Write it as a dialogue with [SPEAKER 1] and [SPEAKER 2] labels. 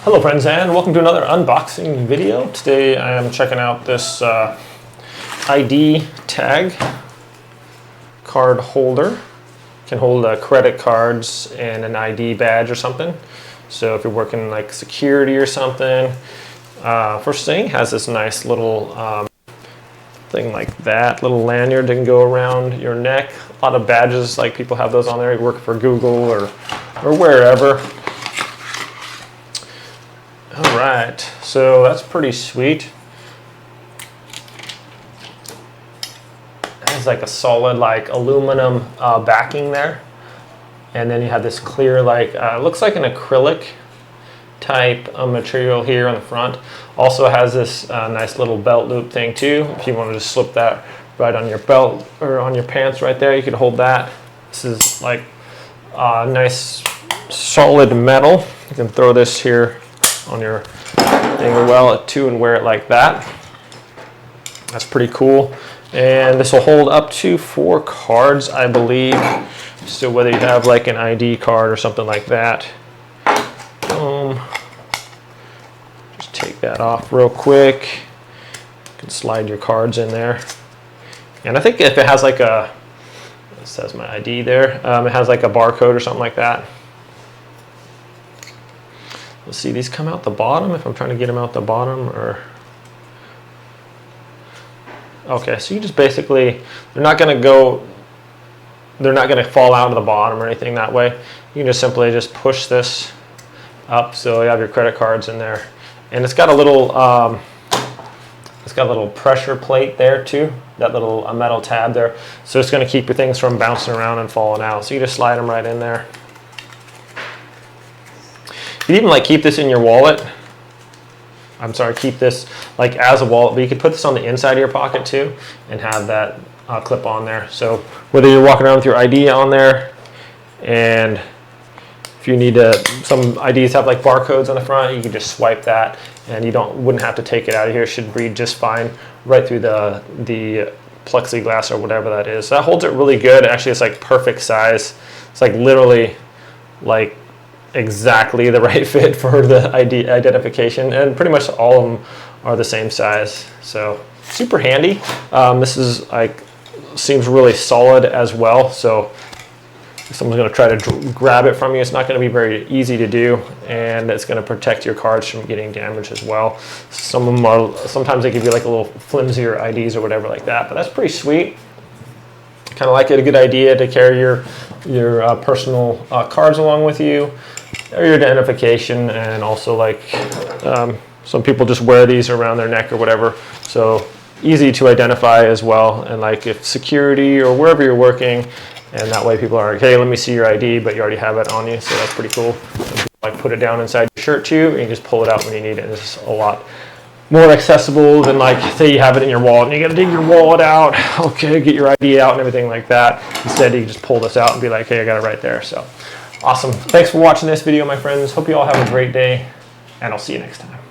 [SPEAKER 1] Hello friends, and welcome to another unboxing video. Today I am checking out this ID tag card holder. Can hold credit cards and an ID badge or something. So if you're working like security or something, first thing has this nice little thing like that, little lanyard that can go around your neck. A lot of badges, like people have those on there. You work for Google or wherever. All right, so that's pretty sweet. It has like a solid like aluminum backing there. And then you have this clear like, looks like an acrylic type of material here on the front. Also has this nice little belt loop thing too. If you wanted to slip that right on your belt or on your pants right there, you could hold that. This is like nice solid metal. You can throw this here on your finger well too and wear it like that. That's pretty cool. And this will hold up to 4 cards, I believe. So whether you have like an ID card or something like that. Just take that off real quick. You can slide your cards in there. And I think if it has like a, it says my ID there, it has like a barcode or something like that. Let's see, these come out the bottom if I'm trying to get them out the bottom, or okay, so you just basically, they're not going to fall out of the bottom or anything that way. You can just simply just push this up so you have your credit cards in there. And it's got a little pressure plate there too, that little metal tab there. So it's going to keep your things from bouncing around and falling out. So you just slide them right in there. You can even like keep this in your wallet. I'm sorry, keep this like as a wallet, but you could put this on the inside of your pocket too and have that clip on there. So whether you're walking around with your ID on there, and if you need to, some IDs have like barcodes on the front, you can just swipe that and you wouldn't have to take it out of here. It should read just fine right through the plexiglass or whatever that is. So that holds it really good. Actually, it's like perfect size. It's like literally like exactly the right fit for the ID identification, and pretty much all of them are the same size. So super handy. This is like, seems really solid as well. So if someone's going to try to grab it from you, it's not going to be very easy to do, and it's going to protect your cards from getting damaged as well. Some of them are, sometimes they give you like a little flimsier IDs or whatever like that, but that's pretty sweet. Kind of like it, a good idea to carry your personal cards along with you, or your identification, and also like some people just wear these around their neck or whatever. So easy to identify as well, and like if security or wherever you're working, and that way people are like, hey, let me see your ID, but you already have it on you, so that's pretty cool. Like put it down inside your shirt too, and you just pull it out when you need it. It's a lot more accessible than like, say you have it in your wallet and you gotta dig your wallet out, okay, get your ID out and everything like that. Instead, you can just pull this out and be like, hey, I got it right there. So awesome. Thanks for watching this video, my friends. Hope you all have a great day, and I'll see you next time.